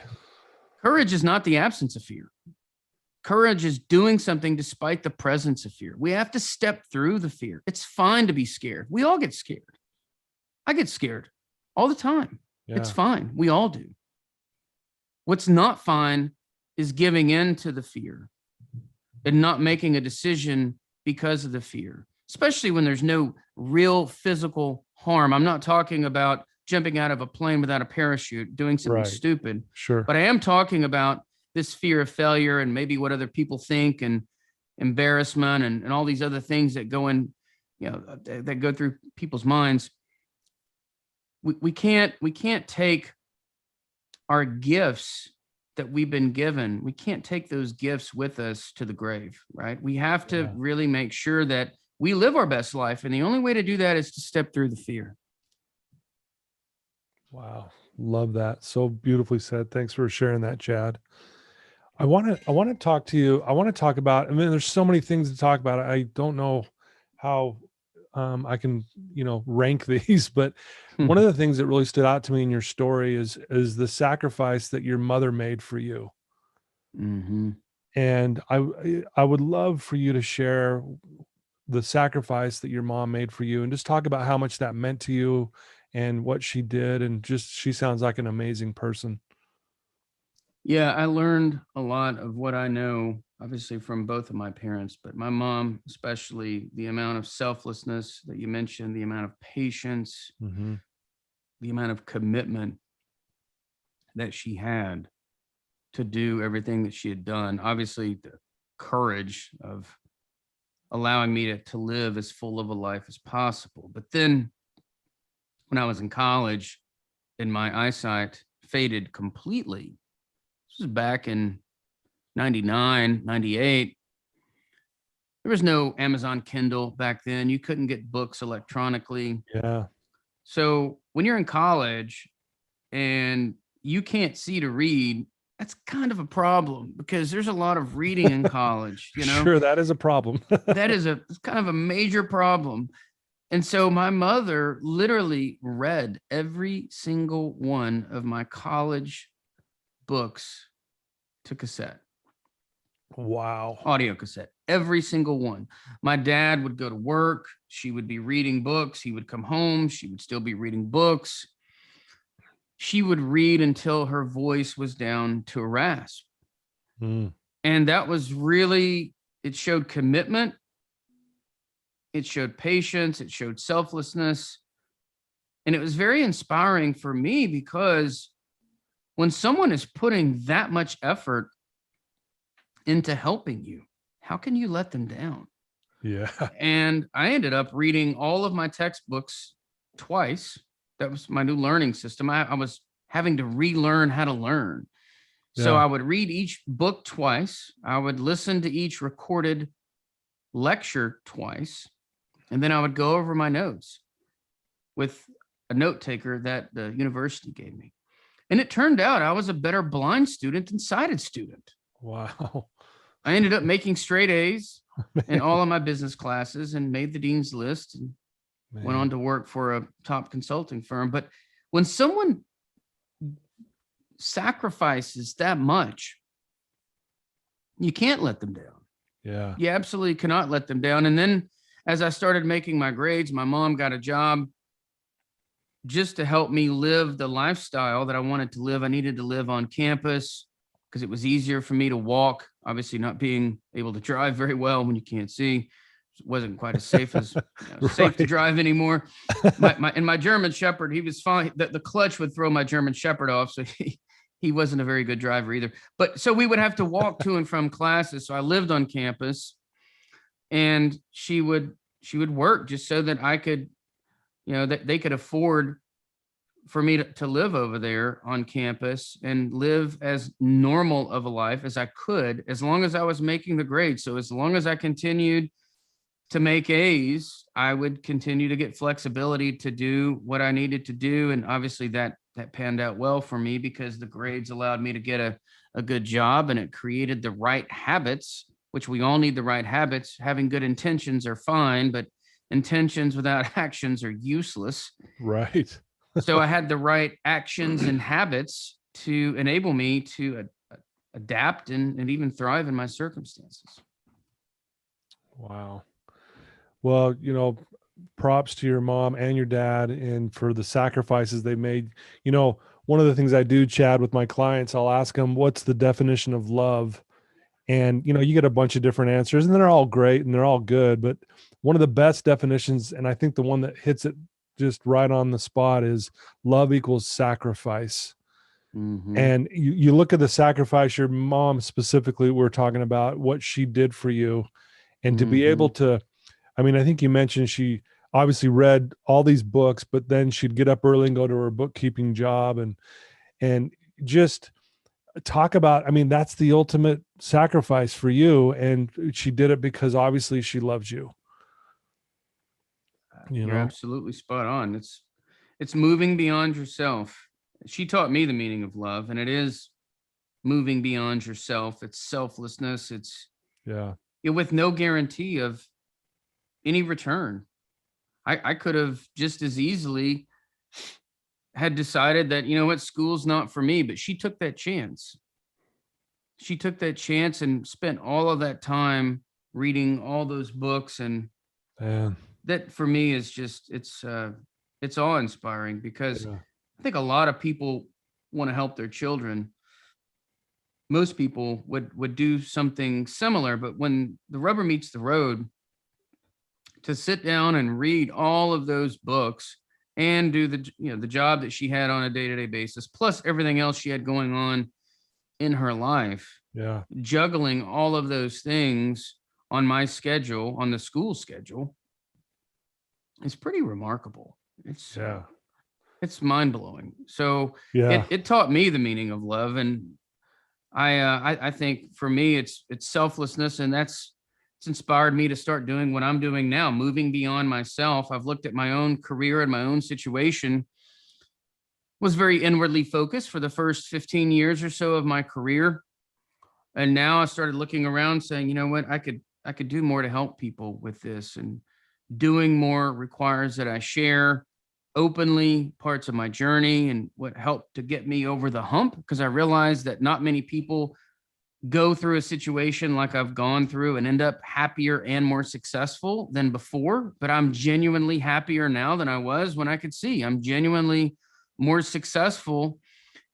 Courage is not the absence of fear. Courage is doing something despite the presence of fear. We have to step through the fear. It's fine to be scared. We all get scared. I get scared all the time. Yeah. It's fine. We all do. What's not fine is giving in to the fear and not making a decision because of the fear, especially when there's no real physical harm. I'm not talking about jumping out of a plane without a parachute, doing something Right. stupid. Sure. But I am talking about this fear of failure and maybe what other people think and embarrassment and all these other things that go in, that go through people's minds. We can't take our gifts that we've been given. We can't take those gifts with us to the grave, right? We have to really make sure that we live our best life. And the only way to do that is to step through the fear. Wow. Love that. So beautifully said. Thanks for sharing that, Chad. I want to talk to you. I want to talk about, there's so many things to talk about. I don't know how I can, rank these, but one of the things that really stood out to me in your story is the sacrifice that your mother made for you. Mm-hmm. And I would love for you to share the sacrifice that your mom made for you and just talk about how much that meant to you and what she did. And just, she sounds like an amazing person. Yeah, I learned a lot of what I know, obviously, from both of my parents, but my mom, especially, the amount of selflessness that you mentioned, the amount of patience, the amount of commitment that she had to do everything that she had done. Obviously, the courage of allowing me to live as full of a life as possible. But then when I was in college and my eyesight faded completely, this was back in 99, 98. There was no Amazon Kindle back then. You couldn't get books electronically. Yeah. So when you're in college and you can't see to read, that's kind of a problem because there's a lot of reading in college, Sure, that is a problem. That is it's kind of a major problem. And so my mother literally read every single one of my college books to cassette. Wow. Audio cassette, every single one. My dad would go to work. She would be reading books. He would come home. She would still be reading books. She would read until her voice was down to a rasp. And that was really, it showed commitment. It showed patience. It showed selflessness. And it was very inspiring for me because when someone is putting that much effort into helping you, how can you let them down? Yeah. And I ended up reading all of my textbooks twice. That was my new learning system. I was having to relearn how to learn. So Yeah. I would read each book twice. I would listen to each recorded lecture twice. And then I would go over my notes with a note taker that the university gave me. And it turned out I was a better blind student than sighted student. Wow. I ended up making straight A's in all of my business classes and made the dean's list and went on to work for a top consulting firm. But when someone sacrifices that much, you can't let them down. Yeah. You absolutely cannot let them down. And then as I started making my grades, my mom got a job just to help me live the lifestyle that I wanted to live. I needed to live on campus because it was easier for me to walk, obviously not being able to drive very well when you can't see. It wasn't quite as safe as safe to drive anymore. My German Shepherd, he was fine. The clutch would throw my German Shepherd off. So he wasn't a very good driver either. But so we would have to walk to and from classes. So I lived on campus and she would work just so that I could, that they could afford for me to live over there on campus and live as normal of a life as I could, as long as I was making the grades. So as long as I continued to make A's, I would continue to get flexibility to do what I needed to do. And obviously that panned out well for me because the grades allowed me to get a good job and it created the right habits, which we all need the right habits. Having good intentions are fine, but intentions without actions are useless. Right. So I had the right actions and habits to enable me to adapt and even thrive in my circumstances. Wow. Well, props to your mom and your dad and for the sacrifices they made. One of the things I do, Chad, with my clients, I'll ask them, what's the definition of love? And, you get a bunch of different answers and they're all great and they're all good. But one of the best definitions, and I think the one that hits it just right on the spot, is love equals sacrifice. Mm-hmm. And you look at the sacrifice your mom specifically, we're talking about what she did for you. And to be able to, I mean, I think you mentioned she obviously read all these books, but then she'd get up early and go to her bookkeeping job and just talk about, I mean, that's the ultimate sacrifice for you. And she did it because obviously she loves you. You're absolutely spot on. It's moving beyond yourself. She taught me the meaning of love, and it is moving beyond yourself. It's selflessness. It's with no guarantee of any return. I could have just as easily had decided that, what, school's not for me, but she took that chance. She took that chance and spent all of that time reading all those books. And that for me is just, it's awe-inspiring because I think a lot of people want to help their children. Most people would do something similar, but when the rubber meets the road, to sit down and read all of those books and do the job that she had on a day-to-day basis, plus everything else she had going on in her life, juggling all of those things on my schedule, on the school schedule, is pretty remarkable. It's mind-blowing. So it taught me the meaning of love. And I think for me, it's selflessness, and it's inspired me to start doing what I'm doing now, moving beyond myself. I've looked at my own career and my own situation, was very inwardly focused for the first 15 years or so of my career. And now I started looking around saying, you know what, I could do more to help people with this, and doing more requires that I share openly parts of my journey and what helped to get me over the hump, because I realized that not many people go through a situation like I've gone through and end up happier and more successful than before. But I'm genuinely happier now than I was when I could see. I'm genuinely more successful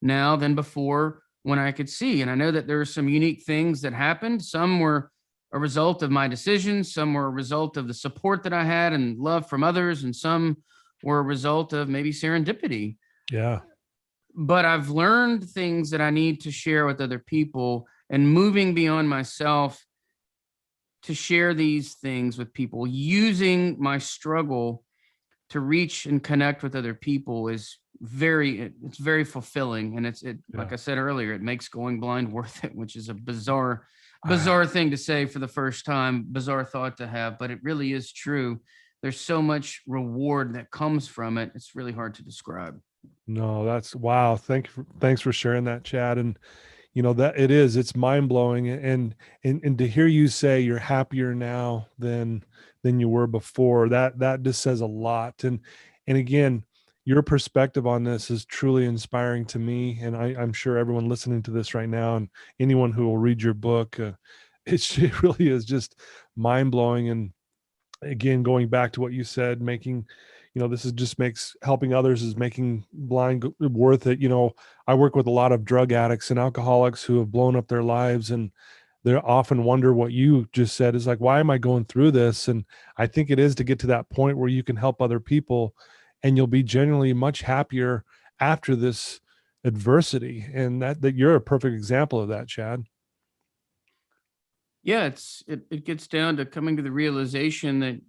now than before when I could see. And I know that there are some unique things that happened. Some were a result of my decisions. Some were a result of the support that I had and love from others. And some were a result of maybe serendipity. Yeah. But I've learned things that I need to share with other people, and moving beyond myself to share these things with people, using my struggle to reach and connect with other people is it's very fulfilling. And like I said earlier, it makes going blind worth it, which is a bizarre thing to say for the first time, bizarre thought to have, but it really is true. There's so much reward that comes from it. It's really hard to describe. No, that's wow. Thanks for sharing that, Chad. And that it's mind blowing. And to hear you say you're happier now than you were before, that just says a lot. And again, your perspective on this is truly inspiring to me. And I'm sure everyone listening to this right now, and anyone who will read your book, it really is just mind blowing. And again, going back to what you said, making, this is just makes helping others is making blind worth it. I work with a lot of drug addicts and alcoholics who have blown up their lives, and they often wonder what you just said is like, why am I going through this? And I think it is to get to that point where you can help other people, and you'll be genuinely much happier after this adversity. And that you're a perfect example of that, Chad. Yeah, it gets down to coming to the realization that,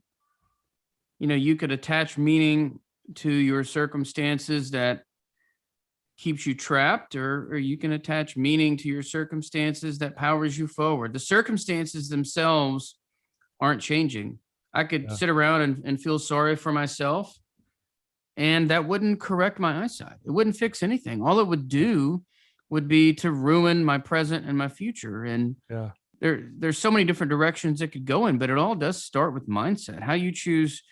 you could attach meaning to your circumstances that keeps you trapped, or you can attach meaning to your circumstances that powers you forward. The circumstances themselves aren't changing. I could sit around and feel sorry for myself, and that wouldn't correct my eyesight. It wouldn't fix anything. All it would do would be to ruin my present and my future. And there's so many different directions it could go in, but it all does start with mindset. How you choose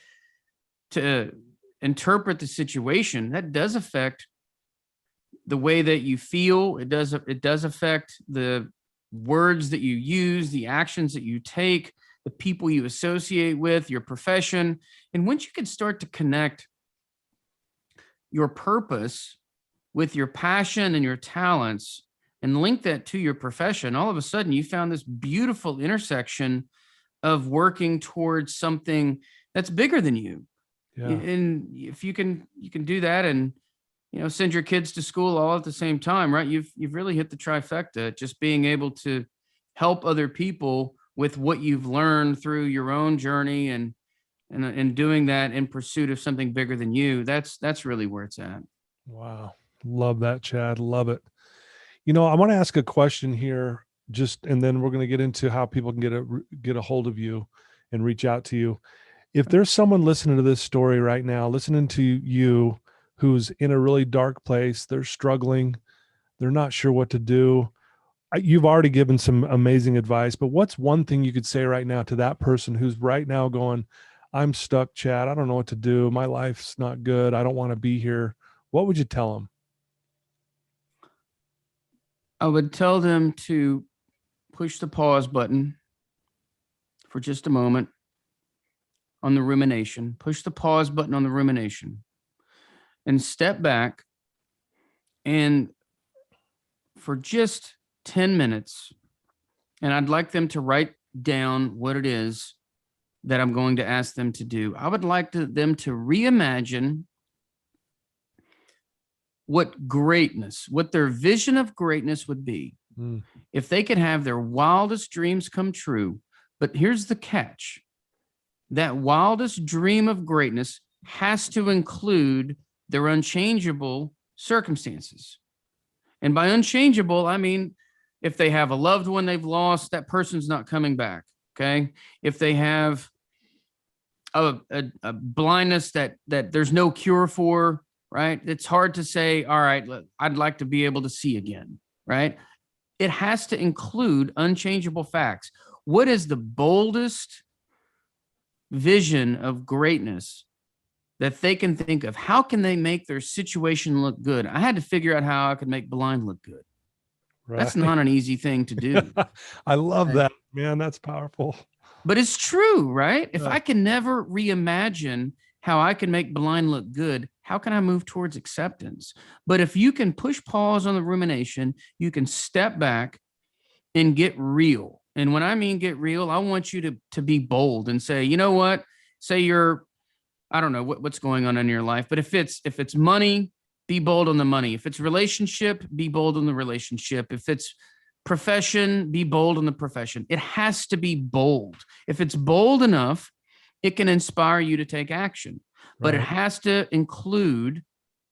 to interpret the situation, that does affect the way that you feel. It does affect the words that you use, the actions that you take, the people you associate with, your profession. And once you can start to connect your purpose with your passion and your talents and link that to your profession, all of a sudden you found this beautiful intersection of working towards something that's bigger than you. Yeah. And if you can do that and, send your kids to school all at the same time, right? You've really hit the trifecta, just being able to help other people with what you've learned through your own journey and doing that in pursuit of something bigger than you. That's really where it's at. Wow. Love that, Chad. Love it. I want to ask a question here, and then we're going to get into how people can get a hold of you and reach out to you. If there's someone listening to this story right now, listening to you, who's in a really dark place, they're struggling, they're not sure what to do. You've already given some amazing advice, but what's one thing you could say right now to that person who's right now going, I'm stuck, Chad. I don't know what to do. My life's not good. I don't want to be here. What would you tell them? I would tell them to push the pause button for just a moment on the rumination. Push the pause button on the rumination and step back, and for just 10 minutes, and I'd like them to write down what it is that I'm going to ask them to do. I would like them to reimagine what their vision of greatness would be. If they could have their wildest dreams come true. But here's the catch. That wildest dream of greatness has to include their unchangeable circumstances. And by unchangeable, I mean, if they have a loved one they've lost, that person's not coming back. Okay. If they have a blindness that there's no cure for, right? It's hard to say, all right, I'd like to be able to see again, right? It has to include unchangeable facts. What is the boldest vision of greatness that they can think of? How can they make their situation look good? I had to figure out how I could make blind look good. Right. That's not an easy thing to do. I love that, man. That's powerful. But it's true, right? If I can never reimagine how I can make blind look good, how can I move towards acceptance? But if you can push pause on the rumination, you can step back and get real. And when I mean get real, I want you to be bold and say, you know what? Say you're, I don't know what's going on in your life, but if it's money, be bold on the money. If it's relationship, be bold on the relationship. If it's profession, be bold on the profession. It has to be bold. If it's bold enough, it can inspire you to take action, but it has to include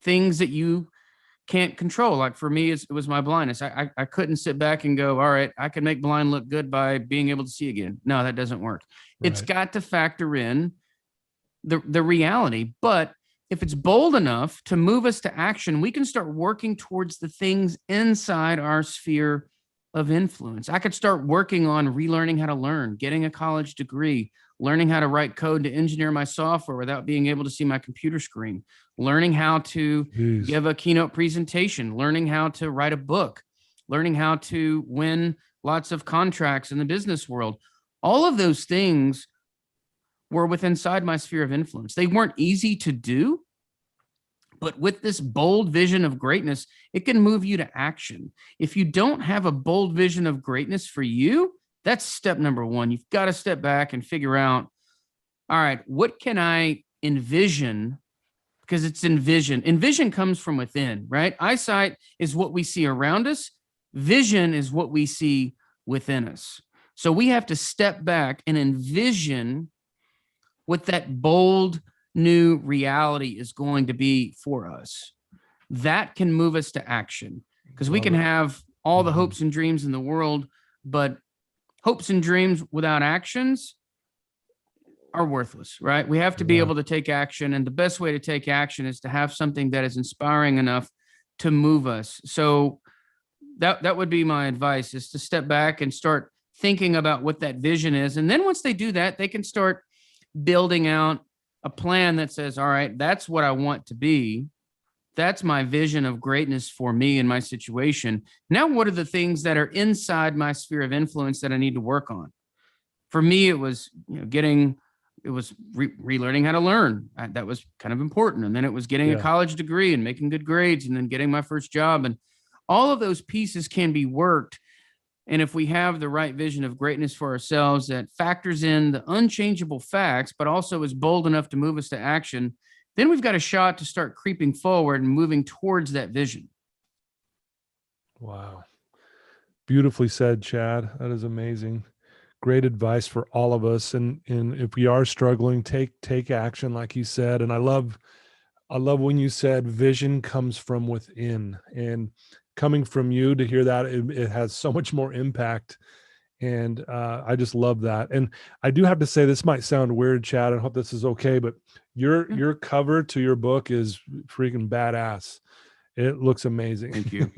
things that you can't control. Like for me, it was my blindness. I couldn't sit back and go, all right, I can make blind look good by being able to see again. No, that doesn't work. Right. It's got to factor in the reality. But if it's bold enough to move us to action, we can start working towards the things inside our sphere of influence. I could start working on relearning how to learn, getting a college degree, learning how to write code to engineer my software without being able to see my computer screen, learning how to give a keynote presentation, learning how to write a book, learning how to win lots of contracts in the business world. All of those things were within inside my sphere of influence. They weren't easy to do, but with this bold vision of greatness, it can move you to action. If you don't have a bold vision of greatness for you, that's step number one. You've got to step back and figure out, all right, what can I envision? Because it's envision. Envision comes from within, right? Eyesight is what we see around us. Vision is what we see within us. So we have to step back and envision what that bold new reality is going to be for us. That can move us to action, because we can have all the hopes and dreams in the world, but hopes and dreams without actions are worthless, right? We have to be able to take action. And the best way to take action is to have something that is inspiring enough to move us. So that would be my advice, is to step back and start thinking about what that vision is. And then once they do that, they can start building out a plan that says, all right, that's what I want to be. That's my vision of greatness for me and my situation. Now, what are the things that are inside my sphere of influence that I need to work on? For me, it was relearning how to learn. That was kind of important. And then it was getting a college degree and making good grades and then getting my first job. And all of those pieces can be worked. And if we have the right vision of greatness for ourselves that factors in the unchangeable facts, but also is bold enough to move us to action, then we've got a shot to start creeping forward and moving towards that vision. Wow. Beautifully said, Chad. That is amazing. Great advice for all of us. And if we are struggling, take action, like you said. And I love when you said vision comes from within, and coming from you to hear that, it has so much more impact. And I just love that. And I do have to say, this might sound weird, Chad. I hope this is okay, but your cover to your book is freaking badass. It looks amazing. Thank you.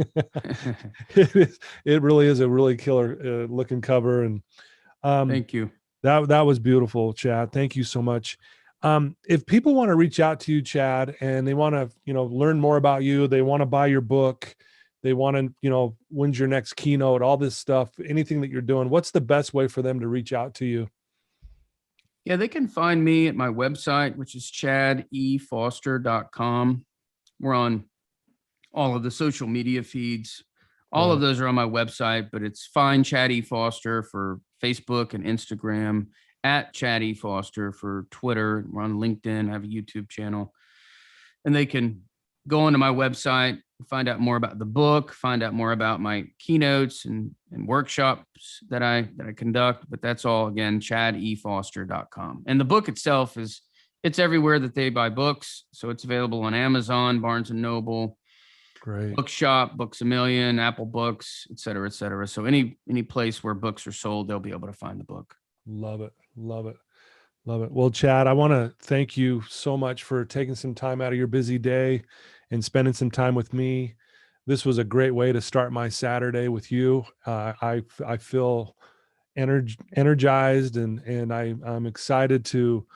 It really is a really killer looking cover. And thank you. That was beautiful, Chad. Thank you so much. If people want to reach out to you, Chad, and they want to, learn more about you, they want to buy your book, they want to, when's your next keynote, all this stuff, anything that you're doing, what's the best way for them to reach out to you? Yeah, they can find me at my website, which is chadefoster.com. We're on all of the social media feeds. All of those are on my website, but it's find Chad E. Foster for Facebook and Instagram, at Chad E. Foster for Twitter. We're on LinkedIn. I have a YouTube channel. And they can go onto my website, find out more about the book, find out more about my keynotes and workshops that I conduct. But that's all, again, chadefoster.com. And the book itself it's everywhere that they buy books. So it's available on Amazon, Barnes and Noble, Great. Bookshop, Books A Million, Apple Books, et cetera, et cetera. So any place where books are sold, they'll be able to find the book. Love it. Love it. Love it. Well, Chad, I want to thank you so much for taking some time out of your busy day and spending some time with me. This was a great way to start my Saturday with you. I feel energized and I'm excited to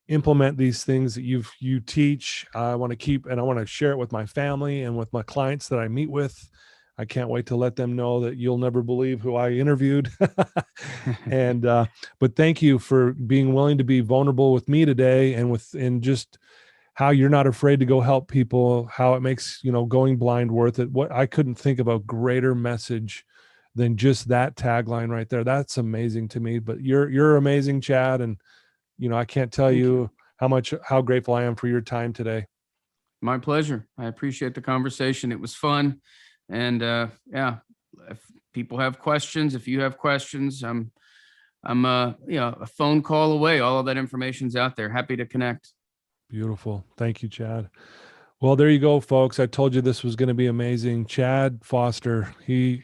implement these things that you teach. I want to keep, and I want to share it with my family and with my clients that I meet with. I can't wait to let them know that you'll never believe who I interviewed. And, but thank you for being willing to be vulnerable with me today, and just how you're not afraid to go help people, how it makes, going blind worth it. What I couldn't think of a greater message than just that tagline right there. That's amazing to me, but you're amazing, Chad. And, I can't tell you how grateful I am for your time today. My pleasure. I appreciate the conversation. It was fun. And if people have questions, if you have questions, I'm a phone call away. All of that information's out there. Happy to connect. Beautiful. Thank you, Chad. Well, there you go, folks. I told you this was going to be amazing. Chad Foster, he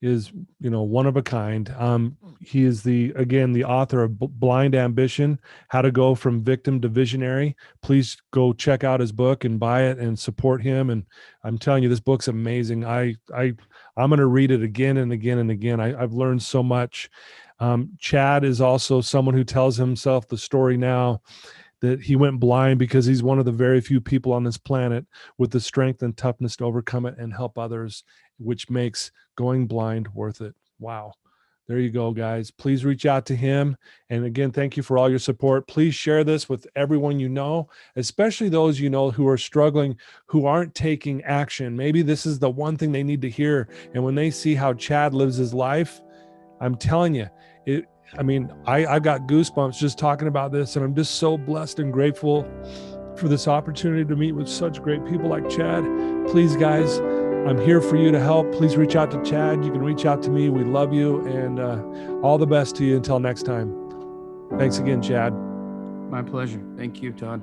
is, one of a kind. He is the author of Blind Ambition, How to Go from Victim to Visionary. Please go check out his book and buy it and support him. And I'm telling you, this book's amazing. I'm going to read it again and again and again. I've learned so much. Chad is also someone who tells himself the story now that he went blind because he's one of the very few people on this planet with the strength and toughness to overcome it and help others, which makes going blind worth it. Wow. There you go, guys. Please reach out to him. And again, thank you for all your support. Please share this with everyone you know, especially those you know who are struggling, who aren't taking action. Maybe this is the one thing they need to hear. And when they see how Chad lives his life, I'm telling you, I've got goosebumps just talking about this, and I'm just so blessed and grateful for this opportunity to meet with such great people like Chad. Please, guys, I'm here for you to help. Please reach out to Chad. You can reach out to me. We love you, and all the best to you until next time. Thanks again, Chad. My pleasure. Thank you, Todd.